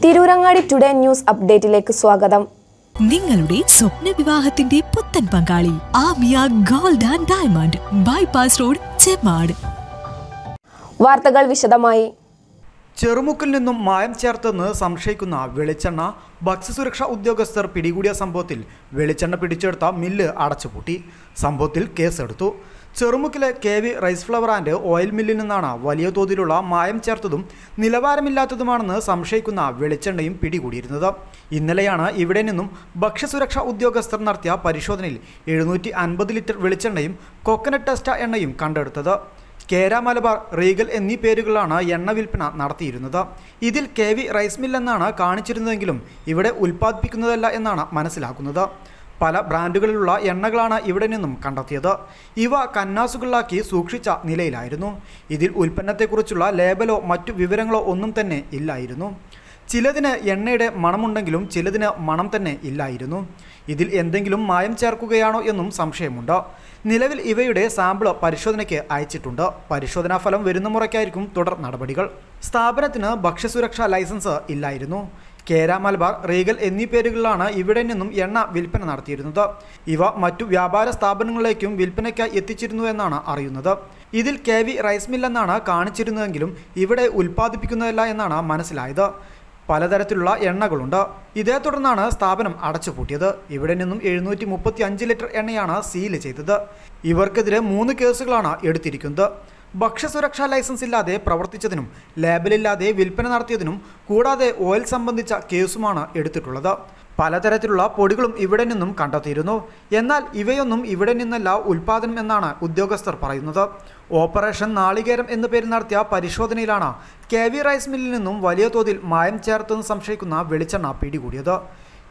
Tirurangadi today news അപ്ഡേറ്റിലേക്ക് സ്വാഗതം. നിങ്ങളുടെ സ്വപ്ന വിവാഹത്തിന്റെ പുത്തൻ പങ്കാളി Amiya gold and diamond bypass road Chemmad. വാർത്തകൾ വിശദമായി. ചെറുമുക്കിൽ നിന്നും മായം ചേർത്തെന്ന് സംശയിക്കുന്ന വെളിച്ചെണ്ണ ഭക്ഷ്യസുരക്ഷാ ഉദ്യോഗസ്ഥർ പിടികൂടിയ സംഭവത്തിൽ വെളിച്ചെണ്ണ പിടിച്ചെടുത്ത മില്ല് അടച്ചുപൂട്ടി. സംഭവത്തിൽ കേസെടുത്തു. ചെറുമുക്കിലെ KV rice flour and oil മില്ലിൽ നിന്നാണ് വലിയ തോതിലുള്ള മായം ചേർത്തതും നിലവാരമില്ലാത്തതുമാണെന്ന് സംശയിക്കുന്ന വെളിച്ചെണ്ണയും പിടികൂടിയിരുന്നത്. ഇന്നലെയാണ് ഇവിടെ നിന്നും ഭക്ഷ്യസുരക്ഷാ ഉദ്യോഗസ്ഥർ നടത്തിയ പരിശോധനയിൽ 750 ലിറ്റർ വെളിച്ചെണ്ണയും കൊക്കനട്ട് ടെസ്റ്റ എണ്ണയും കണ്ടെടുത്തത്. കേര മലബാർ, റീഗൽ എന്നീ പേരുകളിലാണ് എണ്ണ വിൽപ്പന നടത്തിയിരുന്നത്. ഇതിൽ KV റൈസ് മിൽ എന്നാണ് കാണിച്ചിരുന്നതെങ്കിലും ഇവിടെ ഉൽപ്പാദിപ്പിക്കുന്നതല്ല എന്നാണ് മനസ്സിലാക്കുന്നത്. പല ബ്രാൻഡുകളിലുള്ള എണ്ണകളാണ് ഇവിടെ നിന്നും കണ്ടെത്തിയത്. ഇവ കന്നാസുകളിലാക്കി സൂക്ഷിച്ച നിലയിലായിരുന്നു. ഇതിൽ ഉൽപ്പന്നത്തെക്കുറിച്ചുള്ള ലേബലോ മറ്റു വിവരങ്ങളോ ഒന്നും തന്നെ ഇല്ലായിരുന്നു. ചിലതിന് എണ്ണയുടെ മണമുണ്ടെങ്കിലും ചിലതിന് മണം തന്നെ ഇല്ലായിരുന്നു. ഇതിൽ എന്തെങ്കിലും മായം ചേർക്കുകയാണോ എന്നും സംശയമുണ്ട്. നിലവിൽ ഇവയുടെ സാമ്പിൾ പരിശോധനയ്ക്ക് അയച്ചിട്ടുണ്ട്. പരിശോധനാ ഫലം വരുന്ന മുറയ്ക്കായിരിക്കും തുടർ നടപടികൾ. സ്ഥാപനത്തിന് ഭക്ഷ്യസുരക്ഷാ ലൈസൻസ് ഇല്ലായിരുന്നു. കേര മലബാർ, റീഗൽ എന്നീ പേരുകളിലാണ് ഇവിടെ നിന്നും എണ്ണ വിൽപ്പന നടത്തിയിരുന്നത്. ഇവ മറ്റു വ്യാപാര സ്ഥാപനങ്ങളിലേക്കും വിൽപ്പനയ്ക്കായി എത്തിച്ചിരുന്നു എന്നാണ് അറിയുന്നത്. ഇതിൽ KV റൈസ് മിൽ എന്നാണ് കാണിച്ചിരുന്നതെങ്കിലും ഇവിടെ ഉൽപ്പാദിപ്പിക്കുന്നതല്ല എന്നാണ് മനസ്സിലായത്. പലതരത്തിലുള്ള എണ്ണകളുണ്ട്. ഇതേ തുടർന്നാണ് സ്ഥാപനം അടച്ചുപൂട്ടിയത്. ഇവിടെ നിന്നും 735 ലിറ്റർ എണ്ണയാണ് സീൽ ചെയ്തത്. ഇവർക്കെതിരെ 3 കേസുകളാണ് എടുത്തിരിക്കുന്നത്. ഭക്ഷ്യസുരക്ഷാ ലൈസൻസ് ഇല്ലാതെ പ്രവർത്തിച്ചതിനും ലേബലില്ലാതെ വിൽപ്പന നടത്തിയതിനും കൂടാതെ ഓയിൽ സംബന്ധിച്ച കേസുമാണ് എടുത്തിട്ടുള്ളത്. പലതരത്തിലുള്ള പൊടികളും ഇവിടെ നിന്നും കണ്ടെത്തിയിരുന്നു. എന്നാൽ ഇവയൊന്നും ഇവിടെ നിന്നല്ല ഉൽപ്പാദനം എന്നാണ് ഉദ്യോഗസ്ഥർ പറയുന്നത്. ഓപ്പറേഷൻ നാളികേരം എന്ന പേരിൽ നടത്തിയ പരിശോധനയിലാണ് KV റൈസ് മില്ലിൽ നിന്നും വലിയ തോതിൽ മായം ചേർത്തെന്ന് സംശയിക്കുന്ന വെളിച്ചെണ്ണ പിടികൂടിയത്.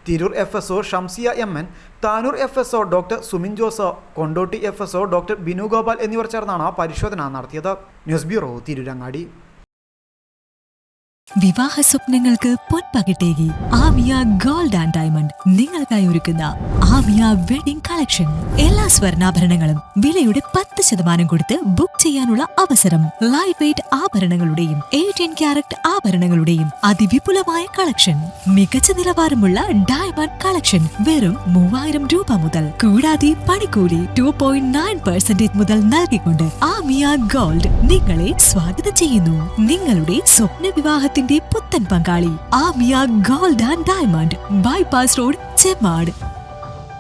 Tirur FSO Shamsiya MN, Tanur FSO doctor Sumin Jose, Kondotty FSO doctor Binu Gopal എന്നിവർ ചേർന്നാണ് പരിശോധന നടത്തിയത്. News bureau, Tirurangadi. വിവാഹ സ്വപ്നങ്ങൾക്ക് പൊൻപകിട്ടേകി ആമിയ ഗോൾഡ് ആൻഡ് ഡയമണ്ട് നിങ്ങൾക്കായി ഒരുക്കുന്ന ആമിയ വെഡിംഗ് കളക്ഷൻ. എല്ലാ സ്വർണ്ണാഭരണങ്ങളും വിലയുടെ 10% കൊടുത്ത് ബുക്ക് ചെയ്യാനുള്ള അവസരം. ലൈറ്റ് വെയ്റ്റ് ആഭരണങ്ങളുടെയും 18 ക്യാരറ്റ് ആഭരണങ്ങളുടെയും അതിവിപുലമായ കളക്ഷൻ. മികച്ച നിലവാരമുള്ള ഡയമണ്ട് കളക്ഷൻ വെറും 3000 രൂപ മുതൽ. കൂടാതെ പണിക്കൂലി 2.9% മുതൽ നൽകിക്കൊണ്ട് ആമിയ ഗോൾഡ് നിങ്ങളെ സ്വാഗതം ചെയ്യുന്നു. നിങ്ങളുടെ സ്വപ്ന വിവാഹത്തിന്റെ പുത്തൻ പങ്കാളി Amiya gold and diamond bypass road Chemmad.